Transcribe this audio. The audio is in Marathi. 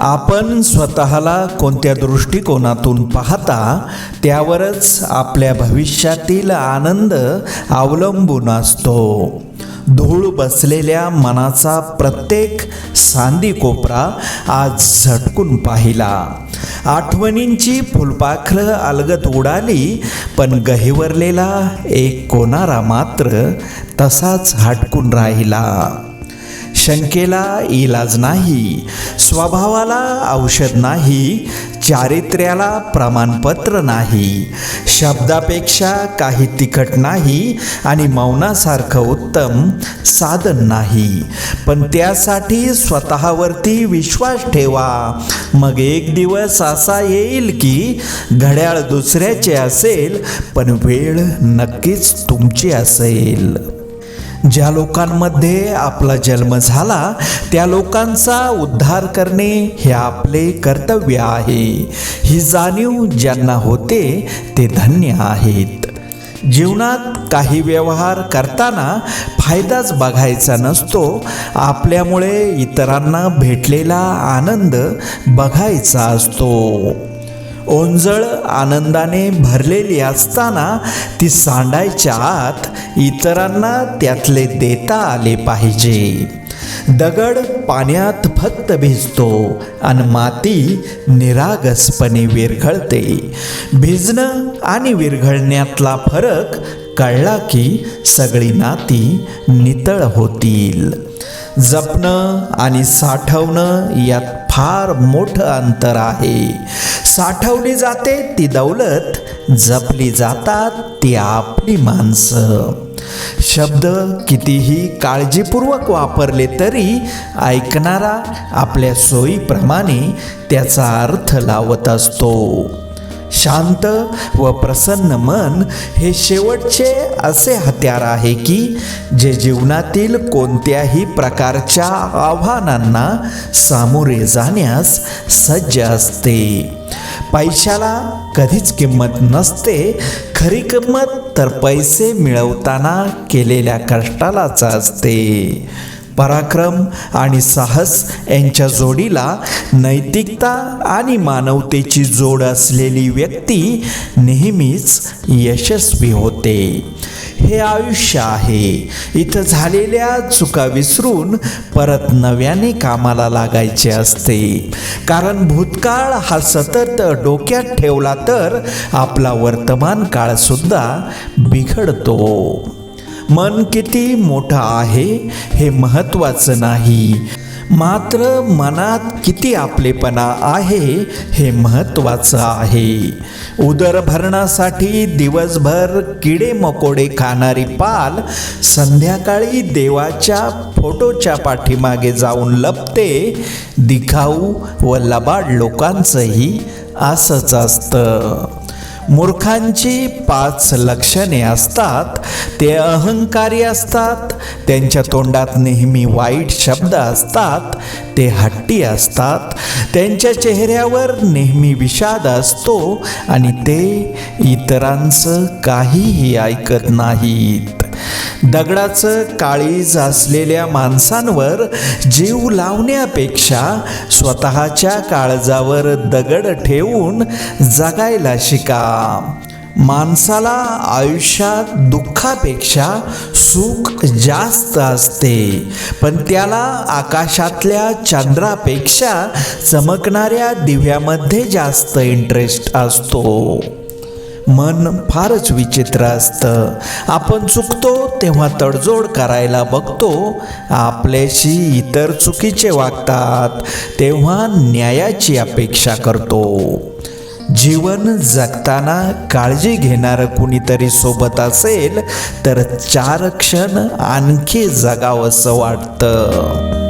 आपण स्वतःला कोणत्या दृष्टिकोनातून पाहता त्यावरच आपल्या भविष्यातील आनंद अवलंबून असतो. धूळ बसलेल्या मनाचा प्रत्येक सांदी कोपरा आज झटकून पाहिला. आठवणींची फुलपाखरं अलगद उडाली, पण गहिवरलेला एक कोनारा मात्र तसाच हटकून राहिला. शंकेला इलाज नाही, स्वभावाला औषध नाही, चारित्र्याला प्रमाणपत्र नाही, शब्दापेक्षा काही तिखट नाही आणि मौनासारखं उत्तम साधन नाही. पण त्यासाठी स्वतःवरती विश्वास ठेवा. मग एक दिवस असा येईल की घड्याळ दुसऱ्याचे असेल, पण वेळ नक्कीच तुमची असेल. ज्या लोकांमध्ये आपला जन्म झाला त्या लोकांचा उद्धार करणे हे आपले कर्तव्य आहे. ही जाणीव ज्यांना होते ते धन्य आहेत. जीवनात काही व्यवहार करताना फायदाच बघायचा नसतो, आपल्यामुळे इतरांना भेटलेला आनंद बघायचा असतो. ओंजळ आनंदाने भरलेली असताना ती सांडायच्या आत इतरांना त्यातले देता आले पाहिजे. दगड पाण्यात फक्त भिजतो आणि माती निरागसपणे विरघळते. भिजणं आणि विरघळण्यातला फरक कळला की सगळी नाती नितळ होतील. जपणं आणि साठवणं यात फार मोठं अंतर आहे. साठवली जाते ती दौलत, जपली जातात ती आपली माणसं. शब्द कितीही काळजीपूर्वक वापरले तरी ऐकणारा आपल्या सोयीप्रमाणे त्याचा अर्थ लावत असतो. शांत व प्रसन्न मन हे शेवटचे असे हत्यार आहे की जे जीवनातील कोणत्याही प्रकारच्या आव्हानांना सामोरे जाण्यास सज्ज असते. पैशाला कधीच किंमत नसते, खरी किंमत तर पैसे मिळवताना केलेल्या कष्टालाच असते. पराक्रम आणि साहस यांच्या जोडीला नैतिकता आणि मानवतेची जोड असलेली व्यक्ती नेहमीच यशस्वी होते. हे आयुष्य आहे. इथं झालेल्या चुका विसरून परत नव्याने कामाला लागायचे असते. कारण भूतकाळ हा सतत डोक्यात ठेवला तर आपला वर्तमान काळ सुद्धा बिघडतो. मन किती मोठं आहे हे महत्त्वाचं नाही, मात्र मनात किती आपलेपणा आहे हे महत्त्वाचं आहे. उदरभरणासाठी दिवसभर किडे मकोडे खाणारी पाल संध्याकाळी देवाच्या फोटोच्या पाठीमागे जाऊन लपते. दिखाऊ व लबाड लोकांचंही असंच असतं. मूर्खांची 5 लक्षणे असतात. ते अहंकारी असतात, त्यांच्या तोंडात नेहमी वाईट शब्द असतात, ते हट्टी असतात, त्यांच्या चेहऱ्यावर नेहमी विषाद असतो आणि ते इतरांचं काहीही ऐकत नाहीत. दगडाचं काळीज असलेल्या माणसांवर जीव लावण्यापेक्षा स्वतःच्या काळजावर दगड ठेवून जगायला शिका. माणसाला आयुष्यात दुःखापेक्षा सुख जास्त असते, पण त्याला आकाशातल्या चंद्रापेक्षा चमकणाऱ्या दिव्यामध्ये जास्त इंटरेस्ट असतो. मन फारच विचित्र असतं. आपण चुकतो तेव्हा तडजोड करायला बघतो. आपल्याशी इतर चुकीचे वागतात तेव्हा न्यायाची अपेक्षा करतो. जीवन जगताना काळजी घेणारं कुणीतरी सोबत असेल तर 4 क्षण आणखी जगावंसं वाटतं.